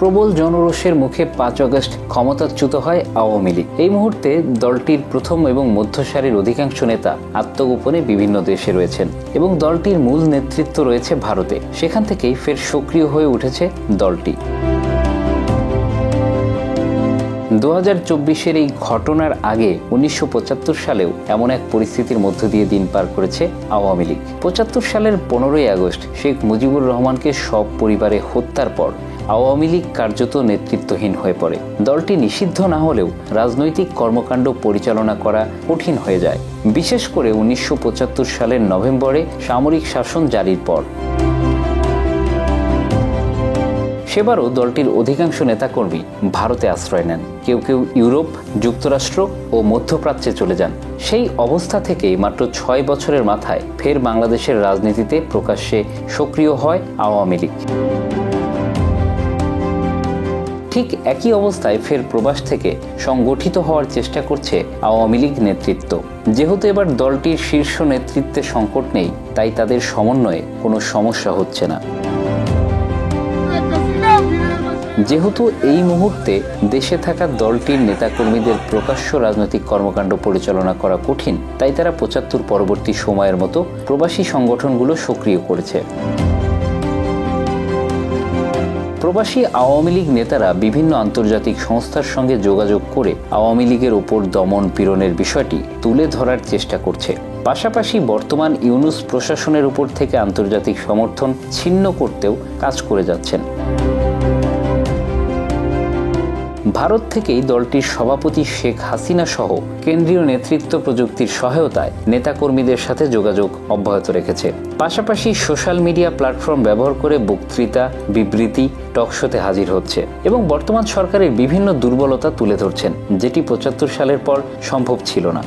প্রবল জনরোষের মুখে 5 আগস্ট ক্ষমতাচ্যুত হয় আওয়ামী লীগ। এই মুহূর্তে দলটির প্রথম এবং মধ্যসারির অধিকাংশ নেতা আত্মগোপনে বিভিন্ন দেশে রয়েছেন এবং দলটির মূল নেতৃত্ব রয়েছে ভারতে। সেখান থেকেই ফের সক্রিয় হয়ে উঠেছে দলটি। 2024-এর এই ঘটনার আগে 1975 সালেও এমন এক পরিস্থিতির মধ্য দিয়ে দিন পার করেছে আওয়ামী লীগ। 75 সালের 15ই আগস্ট শেখ মুজিবুর রহমানকে সপরিবারে হত্যার পর আওয়ামী লীগ কার্যত নেতৃত্বহীন হয়ে পড়ে। দলটি নিষিদ্ধ না হলেও রাজনৈতিক কর্মকাণ্ড পরিচালনা করা কঠিন হয়ে যায়, বিশেষ করে 1975 সালের নভেম্বরে সামরিক শাসন জারির পর। সেবারও দলটির অধিকাংশ নেতাকর্মী ভারতে আশ্রয় নেন, কেউ কেউ ইউরোপ, যুক্তরাষ্ট্র ও মধ্যপ্রাচ্যে চলে যান। সেই অবস্থা থেকেই মাত্র 6 বছরের মাথায় ফের বাংলাদেশের রাজনীতিতে প্রকাশ্যে সক্রিয় হয় আওয়ামী লীগ। ঠিক একই অবস্থায় ফের প্রবাস থেকে সংগঠিত হওয়ার চেষ্টা করছে আওয়ামী লীগ নেতৃত্ব। যেহেতু এবার দলটির শীর্ষ নেতৃত্বে সংকট নেই, তাই তাদের সমন্বয়ে কোনো সমস্যা হচ্ছে না। যেহেতু এই মুহূর্তে দেশে থাকা দলটির নেতাকর্মীদের প্রকাশ্য রাজনৈতিক কর্মকাণ্ড পরিচালনা করা কঠিন, তাই তারা 75 পরবর্তী সময়ের মতো প্রবাসী সংগঠনগুলো সক্রিয় করেছে। প্রবাসী আওয়ামী লীগ নেতারা বিভিন্ন আন্তর্জাতিক সংস্থার সঙ্গে যোগাযোগ করে আওয়ামী লীগের ওপর দমন পীড়নের বিষয়টি তুলে ধরার চেষ্টা করছে। পাশাপাশি বর্তমান ইউনূস প্রশাসনের উপর থেকে আন্তর্জাতিক সমর্থন ছিন্ন করতেও কাজ করে যাচ্ছেন। ভারত থেকেই দলটির সভাপতি শেখ হাসিনা সহ কেন্দ্রীয় নেতৃত্ব প্রযুক্তির সহায়তায় নেতাকর্মীদের সাথে যোগাযোগ অব্যাহত রেখেছে। পাশাপাশি সোশ্যাল মিডিয়া প্ল্যাটফর্ম ব্যবহার করে বক্তৃতা, বিবৃতি, টকশোতে হাজির হচ্ছে এবং বর্তমান সরকারের বিভিন্ন দুর্বলতা তুলে ধরছেন, যেটি 75 সালের পর সম্ভব ছিল না।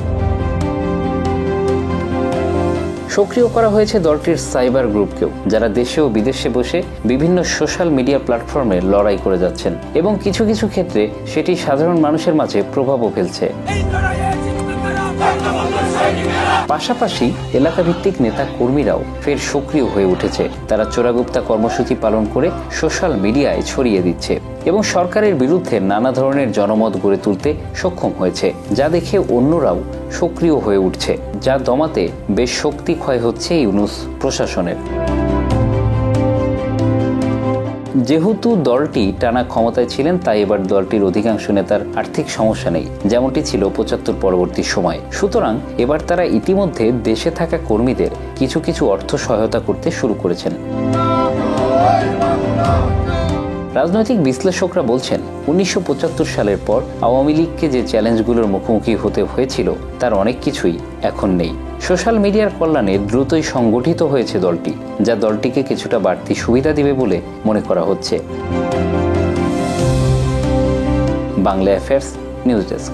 সক্রিয় করা হয়েছে দলটির সাইবার গ্রুপকেও, যারা দেশে ও বিদেশে বসে বিভিন্ন সোশ্যাল মিডিয়া প্ল্যাটফর্মে লড়াই করে যাচ্ছেন এবং কিছু কিছু ক্ষেত্রে সেটি সাধারণ মানুষের মাঝে প্রভাবও ফেলছে। পাশাপাশি এলাকাভিত্তিক নেতা কর্মীরাও ফের সক্রিয় হয়ে উঠেছে। তারা চোরাগুপ্তা কর্মসূচি পালন করে সোশ্যাল মিডিয়ায় ছড়িয়ে দিচ্ছে এবং সরকারের বিরুদ্ধে নানা ধরনের জনমত গড়ে তুলতে সক্ষম হয়েছে, যা দেখে অন্যরাও সক্রিয় হয়ে উঠছে, যা দমাতে বেশ শক্তি ক্ষয় হচ্ছে ইউনূস প্রশাসনের। যেহেতু দলটি টানা ক্ষমতায় ছিলেন, তাই এবার দলটির অধিকাংশ নেতার আর্থিক সমস্যা নেই, যেমনটি ছিল 75 পরবর্তী সময়। সুতরাং এবার তারা ইতিমধ্যে দেশে থাকা কর্মীদের কিছু কিছু অর্থ সহায়তা করতে শুরু করেছেন। রাজনৈতিক বিশ্লেষকরা বলছেন, 1975 সালের পর আওয়ামী লীগকে যে চ্যালেঞ্জগুলোর মুখোমুখি হতে হয়েছিল তার অনেক কিছুই এখন নেই। সোশ্যাল মিডিয়ার কল্যাণে দ্রুতই সংগঠিত হয়েছে দলটি, যা দলটিকে কিছুটা বাড়তি সুবিধা দিবে বলে মনে করা হচ্ছে। Bangla affairs news desk.